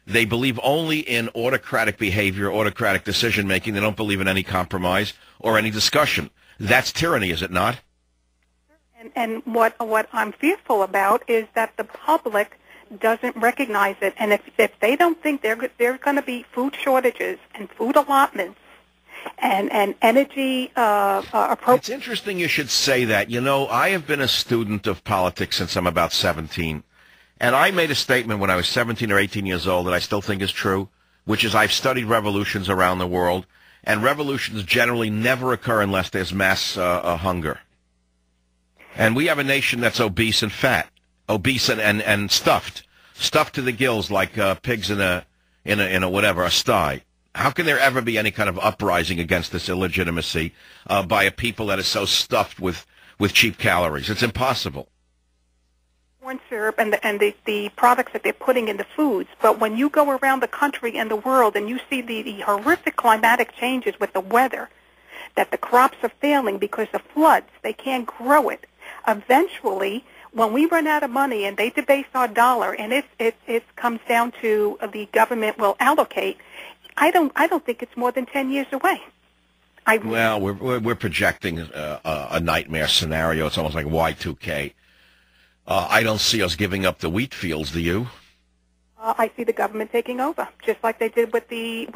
They believe only in autocratic behavior, autocratic decision-making. They don't believe in any compromise or any discussion. That's tyranny, is it not? And what I'm fearful about is that the public doesn't recognize it. And if they don't think there are going to be food shortages and food allotments and energy approach. It's interesting you should say that. You know, I have been a student of politics since I'm about 17. And I made a statement when I was 17 or 18 years old that I still think is true, which is I've studied revolutions around the world, and revolutions generally never occur unless there's mass hunger. And we have a nation that's obese and fat, obese and stuffed to the gills like pigs in a whatever, a sty. How can there ever be any kind of uprising against this illegitimacy by a people that is so stuffed with cheap calories? It's impossible. Corn syrup and the products that they're putting in the foods. But when you go around the country and the world and you see the horrific climatic changes with the weather, that the crops are failing because of floods, they can't grow it. Eventually, when we run out of money and they debase our dollar and it comes down to the government will allocate, I don't think it's more than 10 years away. Well, we're projecting a nightmare scenario. It's almost like Y2K. I don't see us giving up the wheat fields, do you? I see the government taking over, just like they did with the.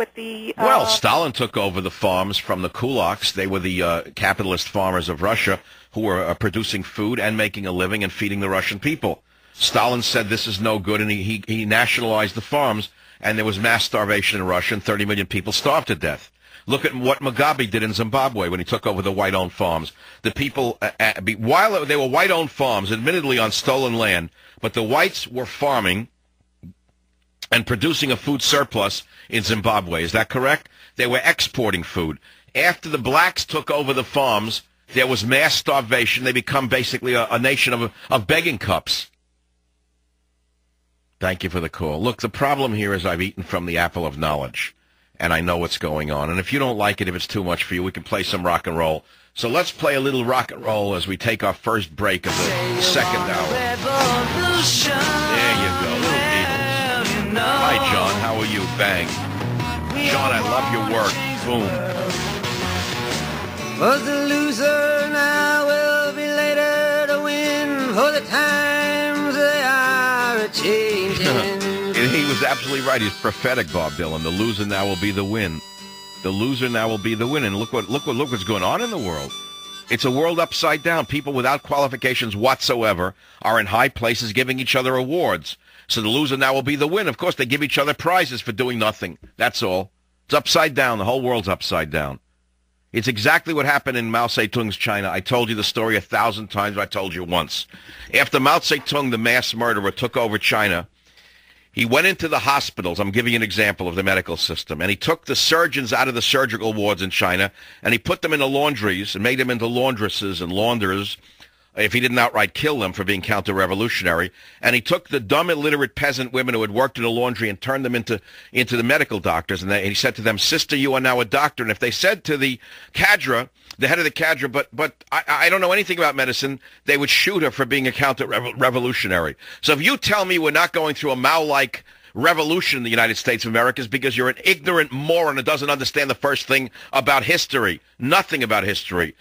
Well, Stalin took over the farms from the kulaks. They were the capitalist farmers of Russia who were producing food and making a living and feeding the Russian people. Stalin said this is no good, and he nationalized the farms, and there was mass starvation in Russia, and 30 million people starved to death. Look at what Mugabe did in Zimbabwe when he took over the white-owned farms. The people, while they were white-owned farms, admittedly on stolen land, but the whites were farming and producing a food surplus in Zimbabwe. Is that correct? They were exporting food. After the blacks took over the farms, there was mass starvation. They become basically a nation of begging cups. Thank you for the call. Look, the problem here is I've eaten from the apple of knowledge, and I know what's going on. And if you don't like it, if it's too much for you, we can play some rock and roll. So let's play a little rock and roll as we take our first break of the second hour. There you go, little Beatles. Hi, John. How are you? Bang. John, I love your work. Boom. Was the loser now will be later to win, for the times they are a-changing. He was absolutely right. He's prophetic, Bob Dylan. The loser now will be the win. The loser now will be the win. And look what's going on in the world. It's a world upside down. People without qualifications whatsoever are in high places giving each other awards. So the loser now will be the win. Of course, they give each other prizes for doing nothing. That's all. It's upside down. The whole world's upside down. It's exactly what happened in Mao Zedong's China. I told you the story 1,000 times, but I told you once. After Mao Zedong, the mass murderer, took over China, he went into the hospitals. I'm giving you an example of the medical system. And he took the surgeons out of the surgical wards in China, and he put them in the laundries and made them into laundresses and launderers, if he didn't outright kill them for being counter-revolutionary. And he took the dumb, illiterate peasant women who had worked in the laundry and turned them into the medical doctors. And he said to them, "Sister, you are now a doctor." And if they said to the cadre, the head of the cadre, but I don't know anything about medicine, they would shoot her for being a counter-revolutionary. So if you tell me we're not going through a Mao-like revolution in the United States of America, is because you're an ignorant moron that doesn't understand the first thing about history. Nothing about history.